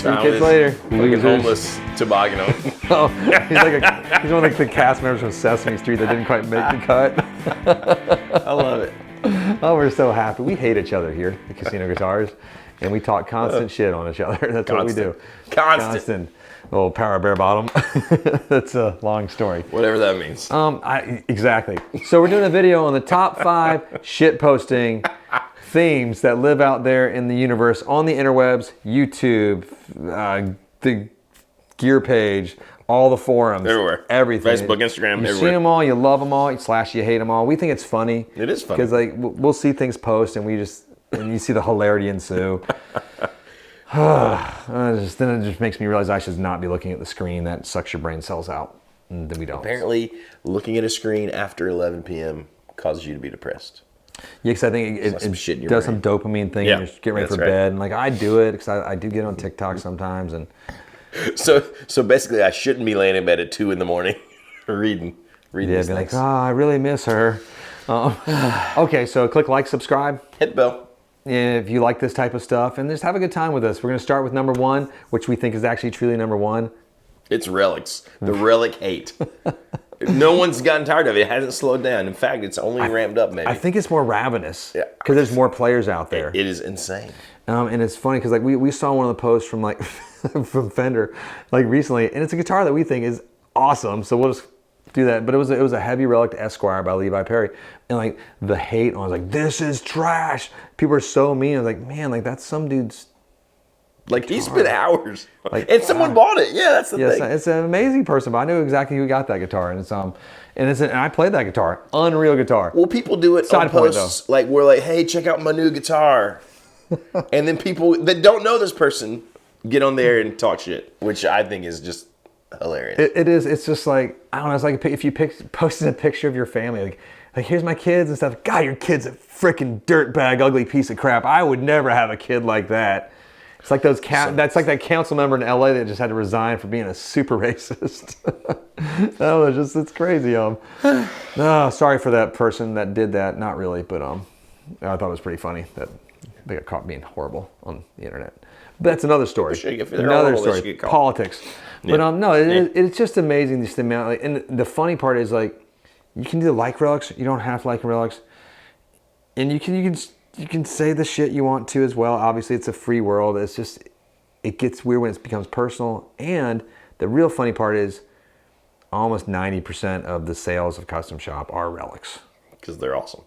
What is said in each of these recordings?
See you kids later. Fucking homeless toboggan. Oh, he's one of the cast members from Sesame Street that didn't quite make the cut. I love it. Oh, we're so happy. We hate each other here at Casino Guitars, and we talk constant shit on each other. That's what we do. Constant. Little power bare bottom. That's a long story. Whatever that means. Exactly. So we're doing a video on the top 5 shit posting themes that live out there in the universe, on the interwebs, YouTube, the gear page, all the forums, everywhere, everything. Facebook, Instagram, You've seen them all, you love them all, / you hate them all. We think it's funny. It is funny. Because like we'll see things post and you see the hilarity ensue. Then it just makes me realize I should not be looking at the screen. That sucks your brain cells out. And then we don't. Apparently, looking at a screen after 11 p.m. causes you to be depressed. Yeah, because I think it does some dopamine thing. Yeah, you're getting ready for bed. And like I do it because I do get on TikTok sometimes. And so basically, I shouldn't be laying in bed at 2 a.m. reading. Yeah, be like, I really miss her. Okay, so click like, subscribe. Hit the bell. If you like this type of stuff, and just have a good time with us. We're going to start with number 1, which we think is actually truly number 1. It's relics. The relic hate. No one's gotten tired of it. It hasn't slowed down. In fact, it's only ramped up, maybe. I think it's more ravenous. Yeah. Because there's more players out there. It is insane. And it's funny because like we saw one of the posts from like from Fender like recently, and it's a guitar that we think is awesome. So we'll just do that. But it was a Heavy Relic Esquire by Levi Perry, and like the hate, I was like, this is trash. People are so mean. I was like, man, like that's some dude's. Like he spent hours, and someone bought it. Yeah, that's the thing. It's an amazing person, but I knew exactly who got that guitar, and I played that guitar, unreal guitar. Well, people do it on posts, like we're like, hey, check out my new guitar, and then people that don't know this person get on there and talk shit, which I think is just hilarious. It is. It's just like I don't know. It's like if you posted a picture of your family, like here's my kids and stuff. God, your kid's a freaking dirtbag, ugly piece of crap. I would never have a kid like that. It's like that's like that council member in LA that just had to resign for being a super racist. No, it's crazy. No, sorry for that person that did that. Not really, but I thought it was pretty funny that they got caught being horrible on the internet. But that's another story. Another story. Politics. Yeah. But no, it's just amazing just the amount. Like, and the funny part is like you can do like relics. You don't have to like relics, and you can say the shit you want to as well. Obviously, it's a free world. It's just, it gets weird when it becomes personal. And the real funny part is almost 90% of the sales of Custom Shop are relics. Because they're awesome.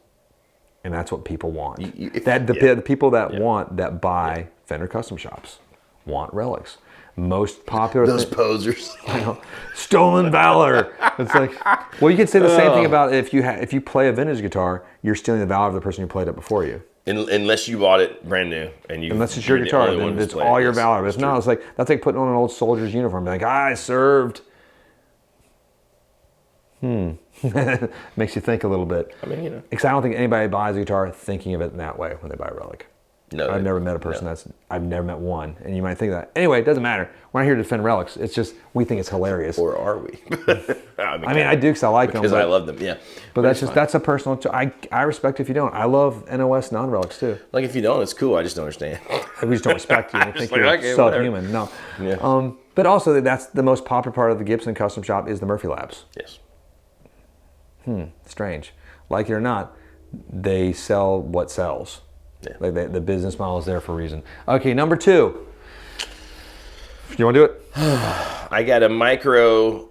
And that's what people want. The people that buy Fender Custom Shops want relics. Most popular. Those posers. I know. Stolen valor. It's like, well, you could say the same thing about if you play a vintage guitar, you're stealing the valor of the person who played it before you. Unless you bought it brand new unless it's your guitar, then it's all your valor. But if not, it's like that's like putting on an old soldier's uniform. Like I served. Makes you think a little bit. I mean, because I don't think anybody buys a guitar thinking of it in that way when they buy a relic. No, I've never met a person I've never met one, and you might think that. Anyway, it doesn't matter. We're not here to defend relics. It's just we think it's hilarious. Or are we? I do because I like them. Because I love them, yeah. But that's a personal. I respect if you don't. I love NOS non-relics too. Like if you don't, it's cool. I just don't understand. We just don't respect you. I think you're subhuman. No. Yeah. But also that's the most popular part of the Gibson Custom Shop is the Murphy Labs. Yes. Strange. Like it or not, they sell what sells. Yeah. Like the business model is there for a reason. Okay, number 2. You want to do it? I got a micro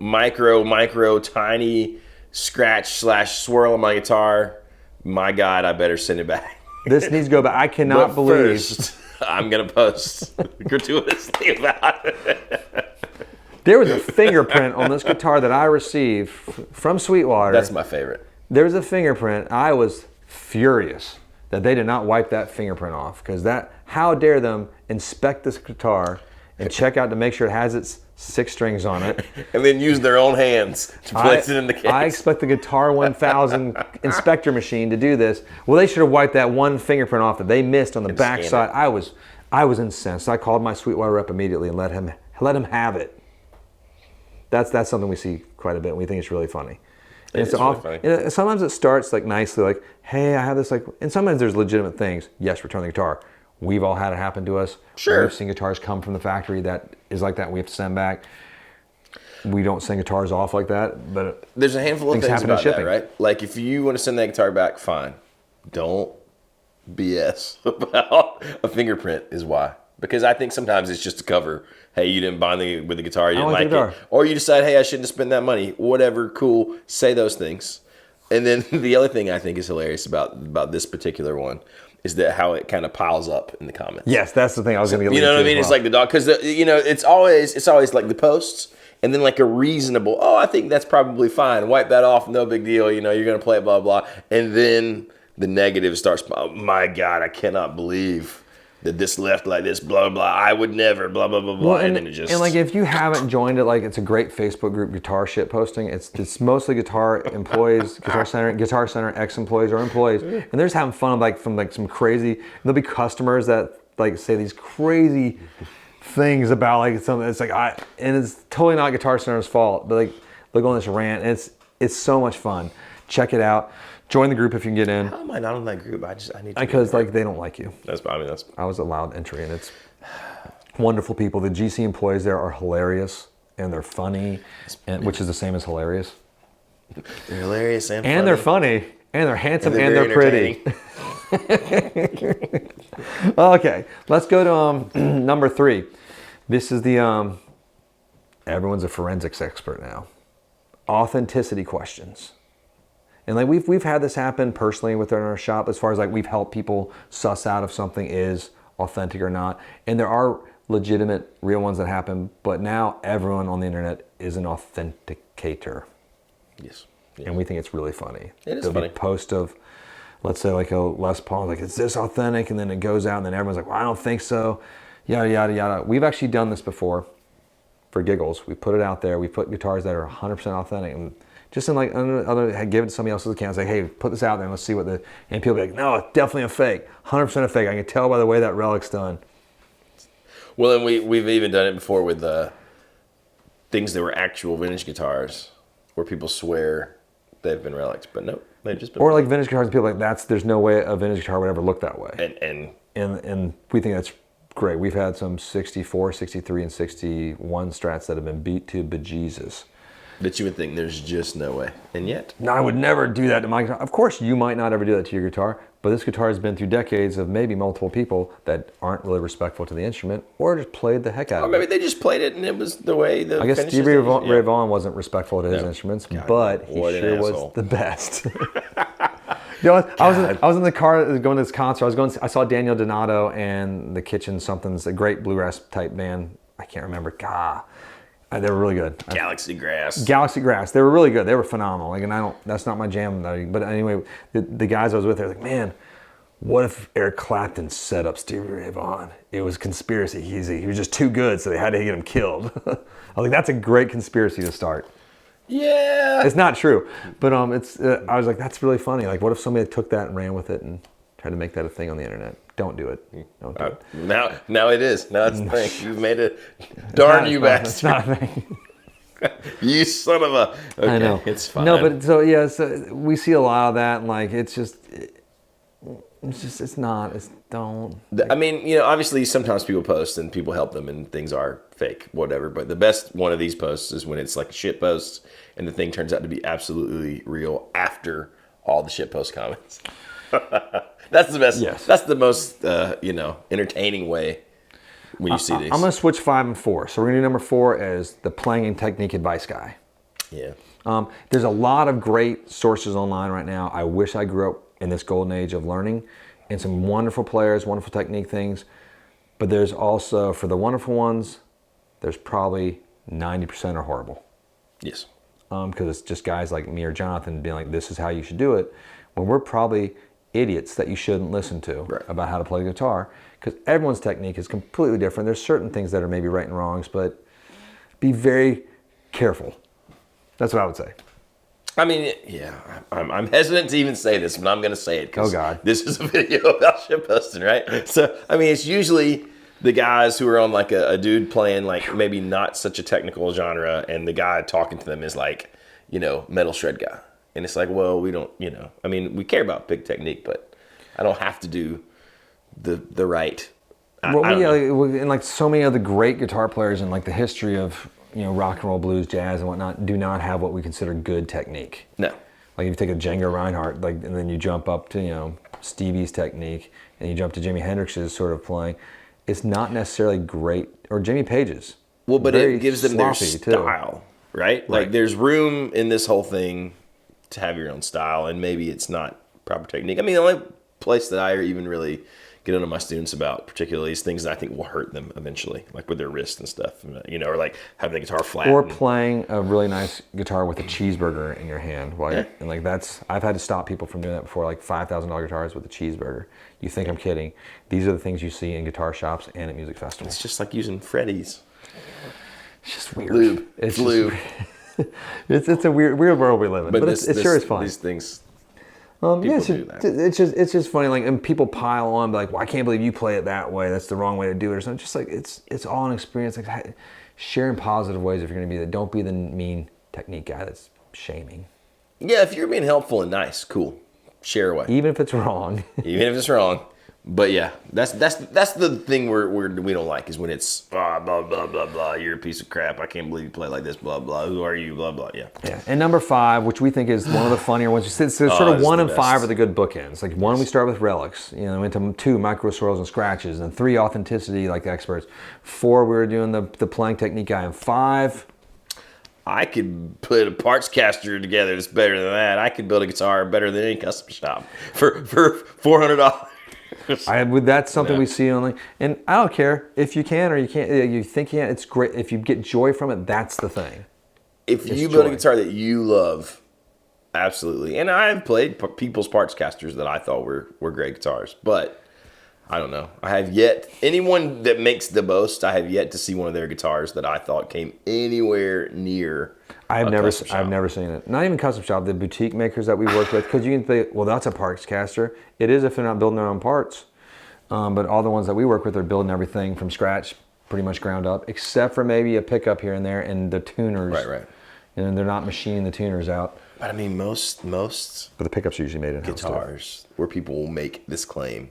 tiny scratch/swirl on my guitar. My God, I better send it back. This needs to go back. I cannot believe. First, I'm gonna post gratuitously about it. There was a fingerprint on this guitar that I received from Sweetwater. That's my favorite. There was a fingerprint. I was furious that they did not wipe that fingerprint off, because how dare them inspect this guitar and check out to make sure it has its 6 strings on it. And then use their own hands to place it in the case. I expect the Guitar 1000 inspector machine to do this. Well, they should have wiped that one fingerprint off that they missed on the back side. I was incensed. I called my Sweetwater rep immediately and let him have it. That's something we see quite a bit, and we think it's really funny. And it's really funny. Sometimes it starts like nicely, like, hey, I have this, like, and sometimes there's legitimate things. Yes, return the guitar. We've all had it happen to us. Sure. We've seen guitars come from the factory that is like that. We have to send back. We don't send guitars off like that, but there's a handful of things happen in about that, shipping. right? Like if you want to send that guitar back, fine. Don't BS about a fingerprint is why. Because I think sometimes it's just to cover, hey, you didn't bind with the guitar, you didn't like it. Or you decide, hey, I shouldn't have spent that money. Whatever, cool. Say those things. And then the other thing I think is hilarious about this particular one is that how it kind of piles up in the comments. yes, that's the thing I was going to get. You know what I mean? It's like the dog, because it's always like the posts, and then like a reasonable. Oh, I think that's probably fine. Wipe that off. No big deal. You're going to play it, blah blah. And then the negative starts. Oh my God, I cannot believe that this left like this. Blah blah. I would never. Blah blah blah blah. Well, and then it just. And like if you haven't joined it, like it's a great Facebook group, guitar shit posting. It's mostly guitar employees, Guitar Center ex-employees or employees, and they're just having fun from like some crazy. There'll be customers that like say these crazy things about like something. It's like and it's totally not Guitar Center's fault, but like they'll go on this rant, and it's so much fun. Check it out. Join the group if you can get in. How am I not on that group? I need to. Because like they don't like you. I was allowed entry, and it's wonderful people. The GC employees there are hilarious, and they're funny, which is the same as hilarious. They're hilarious and they're funny, and they're handsome, and they're pretty. Okay, let's go to number 3. This is the everyone's a forensics expert now. Authenticity questions. And like we've had this happen personally within our shop, as far as like we've helped people suss out if something is authentic or not. And there are legitimate, real ones that happen, but now everyone on the internet is an authenticator. Yes. And we think it's really funny. It is There'll funny. Be a post of, let's say like a Les Paul, like, is this authentic? And then it goes out and then everyone's like, well, I don't think so. Yada, yada, yada. We've actually done this before for giggles. We put it out there. We put guitars that are 100% authentic. And just in like give it to somebody else's account, say, hey, put this out there and let's see and people be like, no, it's definitely a fake, 100% a fake. I can tell by the way that relic's done. Well, and we've even done it before with things that were actual vintage guitars, where people swear they've been relics, but nope, they've just been. Or like vintage guitars, and people are like there's no way a vintage guitar would ever look that way. And we think that's great. We've had some 64, 63, and 61 Strats that have been beat to bejesus. That you would think there's just no way. And yet. No, I would never do that to my guitar. Of course, you might not ever do that to your guitar, but this guitar has been through decades of maybe multiple people that aren't really respectful to the instrument or just played the heck out of it. Or maybe they just played it and it was the way the I guess Stevie Ray Vaughan wasn't respectful to his instruments, but he sure was the best. I was in the car going to this concert. I saw Daniel Donato and the Kitchen Something's a great bluegrass type band. I can't remember. They were really good. Galaxy Grass. They were really good. They were phenomenal. Like, and that's not my jam. But anyway, the guys I was with, they're like, man, what if Eric Clapton set up Stevie Ray Vaughan? It was conspiracy. He was just too good, so they had to get him killed. I was like, that's a great conspiracy to start. Yeah. It's not true, but I was like, that's really funny. Like, what if somebody took that and ran with it and tried to make that a thing on the internet? Don't do it. Don't do it. Now it is. Now it's a thing. You've made it. Darn you, bastard. It's not a thing. You son of a. Okay, I know. It's fine. No, but so we see a lot of that, and like it's don't. I mean, obviously sometimes people post and people help them and things are fake, whatever. But the best one of these posts is when it's like a shit post and the thing turns out to be absolutely real after all the shit post comments. That's the best. Yes. That's the most, entertaining way when you see these. I'm going to switch 5 and 4. So we're going to do number 4 as the playing and technique advice guy. Yeah. There's a lot of great sources online right now. I wish I grew up in this golden age of learning, and some wonderful players, wonderful technique things. But there's also, for the wonderful ones, there's probably 90% are horrible. Yes. Because it's just guys like me or Jonathan being like, this is how you should do it, when we're probably idiots that you shouldn't listen to about how to play the guitar, because everyone's technique is completely different. There's certain things that are maybe right and wrongs, but be very careful. That's what I would say. I mean, yeah, I'm hesitant to even say this, but I'm going to say it because this is a video about shitposting, right? So, I mean, it's usually the guys who are on like a dude playing like maybe not such a technical genre, and the guy talking to them is like, metal shred guy. And it's like, well, we don't, I mean, we care about big technique, but I don't have to do the right Well, I don't know. and like so many of the great guitar players in like the history of rock and roll, blues, jazz, and whatnot do not have what we consider good technique. No. Like if you take a Django Reinhardt, like, and then you jump up to Stevie's technique, and you jump to Jimi Hendrix's sort of playing, it's not necessarily great. Or Jimmy Page's. Well, but Very it gives them their sloppy, style, right? Like Right. there's room in this whole thing to have your own style, and maybe it's not proper technique. I mean, the only place that I even really get into my students about, particularly, is things that I think will hurt them eventually, like with their wrists and stuff, or like having the guitar flat. Or playing a really nice guitar with a cheeseburger in your hand, and like I've had to stop people from doing that before, like $5,000 guitars with a cheeseburger. You think I'm kidding? These are the things you see in guitar shops and at music festivals. It's just like using Freddy's. It's just weird. Lube. It's lube. It's a weird world we live in, but it sure is fun. These things. Yeah, do that. it's just funny. Like, and people pile on, like, "Well, I can't believe you play it that way. That's the wrong way to do it." Or something. Just like it's all an experience. Like, share in positive ways if you're going to be that. Don't be the mean technique guy that's shaming. Yeah, if you're being helpful and nice, cool. Share away, Even if it's wrong. even if it's wrong. But yeah, that's the thing we don't like, is when it's blah blah blah blah. You're a piece of crap. I can't believe you play like this. Blah blah. Who are you? Blah blah. Yeah. Yeah. And number 5, which we think is one of the funnier ones. So sort of it's 1 the and 5 best. are the good bookends. Like 1, we start with relics. Went to 2, micro swirls and scratches, and 3, authenticity, like the experts. 4, we were doing the playing technique guy, and 5. I could put a parts caster together that's better than that. I could build a guitar better than any custom shop for $400. That's something Yeah. we see only, and I don't care if you can or you can't. You think you can. It's great if you get joy from it. That's the thing. If you It's build a joy. guitar that you love, absolutely. And I've played people's parts casters that I thought were great guitars, but I don't know. I have yet, anyone that makes the boast, I have yet to see one of their guitars that I thought came anywhere near. I've a never custom shop. seen it. Not even custom shop. The boutique makers that we work with, because you can think, well, that's a parts caster. It is if they're not building their own parts. But all the ones that we work with are building everything from scratch, pretty much ground up, except for maybe a pickup here and there and the tuners. Right. And they're not machining the tuners out. But I mean, most But the pickups are usually made in-house. too. guitars where people will make this claim.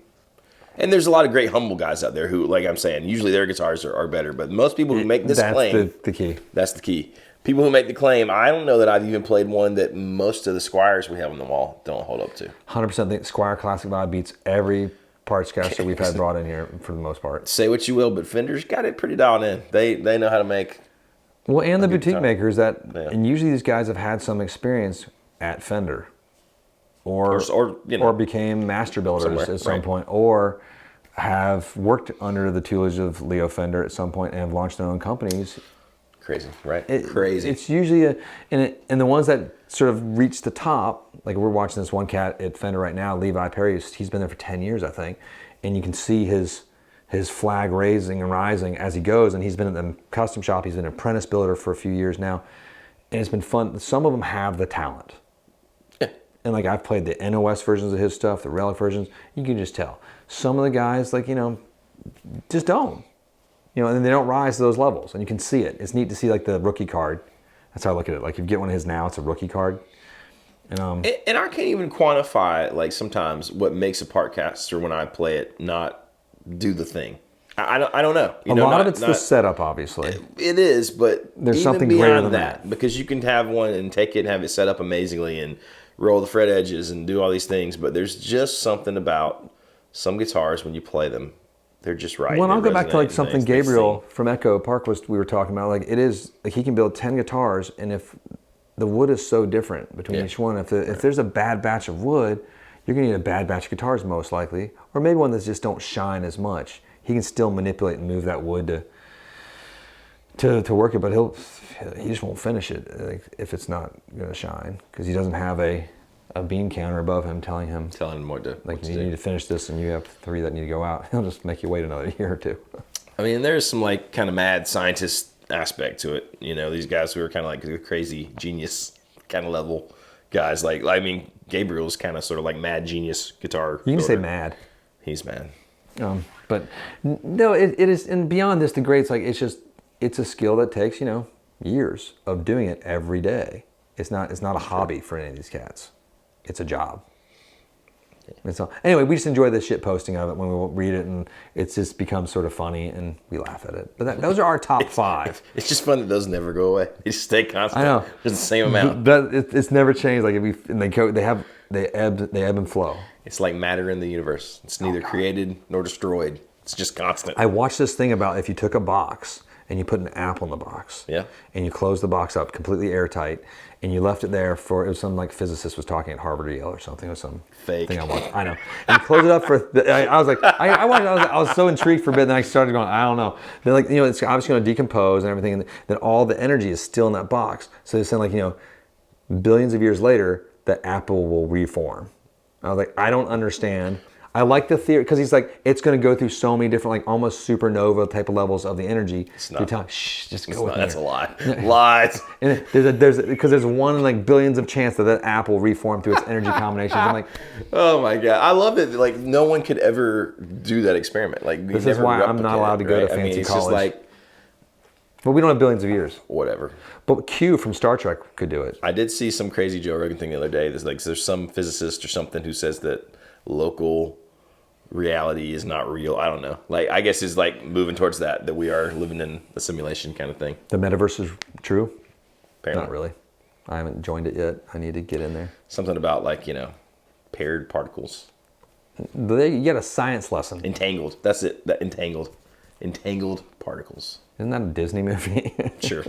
And there's a lot of great humble guys out there who, like I'm saying, usually their guitars are better. But most people who make this claim, That's the key. that's the key. People who make the claim, I don't know that I've even played one that most of the Squires we have on the wall don't hold up to. 100% think Squire Classic Vibe beats every parts caster we've had brought in here for the most part. Say what you will, but Fender's got it pretty dialed in. They know how to make. Well, and the good boutique guitar. makers that, Yeah. and usually these guys have had some experience at Fender, or became master builders somewhere, at some right. point, or have worked under the tutelage of Leo Fender at some point and have launched their own companies. Crazy, right? Crazy. It's usually and the ones that sort of reach the top, like we're watching this one cat at Fender right now, Levi Perry. He's been there for 10 years, I think, and you can see his flag raising and rising as he goes. And he's been in the custom shop. He's been an apprentice builder for a few years now, and it's been fun. Some of them have the talent, and like I've played the NOS versions of his stuff, the Relic versions. You can just tell. Some of the guys, like just don't. And they don't rise to those levels, and you can see it. It's neat to see like the rookie card. That's how I look at it. Like if you get one of his now, it's a rookie card. And I can't even quantify, like, sometimes what makes a part caster when I play it not do the thing. I don't know. a lot of it's the setup, obviously. It is, but There's even something beyond greater than that, that. because you can have one and take it and have it set up amazingly and roll the fret edges and do all these things, but there's just something about some guitars when you play them, they're just right. Well, and I'll They go back to like resonate, something they Gabriel from Echo Park we were talking about. Like it is like he can build 10 guitars, and if the wood is so different between each one, if there's a bad batch of wood, you're gonna need a bad batch of guitars most likely, or maybe one that just don't shine as much. He can still manipulate and move that wood to work it, but he just won't finish it like, if it's not gonna shine, because he doesn't have a beam counter above him telling him what to like what to you do. need to finish this and you have 3 that need to go out. He'll just make you wait another year or 2. I mean, there's some like kind of mad scientist aspect to it. These guys who are kind of like the crazy genius kind of level guys. Like I mean, Gabriel's kind of sort of like mad genius guitar. You can say builder. mad. He's mad. But no, it is, and beyond this, the greats, like it's a skill that takes years of doing it every day. It's not a hobby for any of these cats. It's a job. And so anyway, we just enjoy the shit posting of it when we read it, and it's just become sort of funny, and we laugh at it. But those are our top 5. It's just fun that those never go away. They just stay constant. I know. There's the same amount. It's never changed. Like they ebb and flow. It's like matter in the universe. It's neither created nor destroyed. It's just constant. I watched this thing about if you took a box and you put an apple in the box, Yeah. and you closed the box up completely airtight, and you left it there for, it was some like physicist was talking at Harvard or Yale or something, or some Fake. thing I watched. I know. And you close it up for, I was like, I was so intrigued for a bit, and then I started going, I don't know. Then like, it's obviously going to decompose and everything, and then all the energy is still in that box. So they're saying like, billions of years later, that apple will reform. I was like, I don't understand. I like the theory because he's like, it's going to go through so many different, like almost supernova type of levels of the energy. It's not. Shh, just go with me. That's a lie. Lies. And there's one in like billions of chance that apple reform through its energy combinations. I'm like, Oh my God. I love it. Like no one could ever do that experiment. Like this is why I'm not allowed to go to fancy it's college. just like, but we don't have billions of years. whatever. But Q from Star Trek could do it. I did see some crazy Joe Rogan thing the other day. There's some physicist or something who says that local reality is not real. I don't know. Like, I guess is like moving towards that we are living in a simulation kind of thing. The metaverse is true? Apparently. Not really. I haven't joined it yet. I need to get in there. Something about like, paired particles. You get a science lesson. Entangled. That's it. That entangled particles. Isn't that a Disney movie? Sure.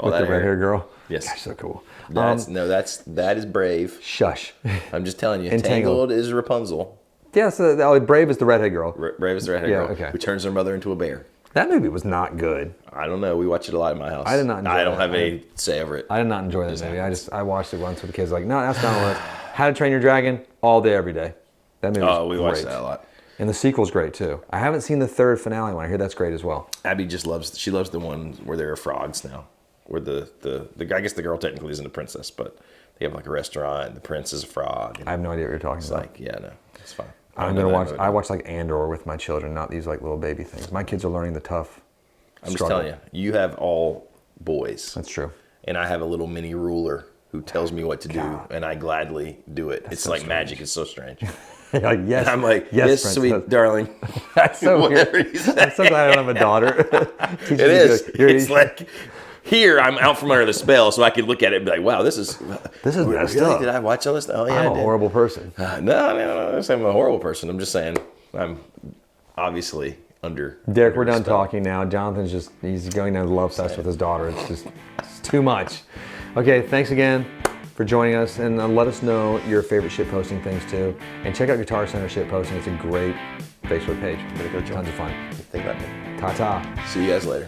With the red hair girl? Yes. Gosh, so cool. That is Brave. Shush. I'm just telling you. Entangled. Entangled is Rapunzel. Yeah, so Brave is the redhead girl. Brave is the redhead girl. okay. Who turns her mother into a bear. That movie was not good. I don't know. We watch it a lot in my house. I did not enjoy I don't it. have any say over it. I did not enjoy that movie. I watched it once with the kids. Like, no, that's not on the list. How to Train Your Dragon all day, every day. That movie. Oh, we watched that a lot. And the sequel's great too. I haven't seen the 3rd finale one. I hear that's great as well. Abby just loves. She loves the one where there are frogs now. Where the I guess the girl technically isn't a princess, but they have like a restaurant. And the prince is a frog. I have no idea what you're talking about. Like, yeah, no, it's fine. I'm gonna watch. I watch like Andor with my children, not these like little baby things. My kids are learning the tough. I'm just telling you. You have all boys. That's true. And I have a little mini ruler who tells me what to do, and I gladly do it. It's so like strange. magic. It's so strange. Like, yes. And I'm like, yes, yes, sweet darling. That's so Whatever weird. you say. I'm so glad I don't have a daughter. It is. It's like here I'm out from under the spell, so I could look at it and be like, wow, this is messed really? up. Did I watch all this? Oh yeah, I'm I a did. horrible person. No, I'm not saying I'm a horrible person. I'm just saying I'm obviously under. Derek, we're under done spell. talking now. Jonathan's he's going down the love fest with his daughter. It's too much. Okay, thanks again for joining us, and let us know your favorite shit posting things too. And check out Guitar Center shit posting. It's a great Facebook page. Gonna go join. Tons of fun. Think about it. Ta-ta. See you guys later.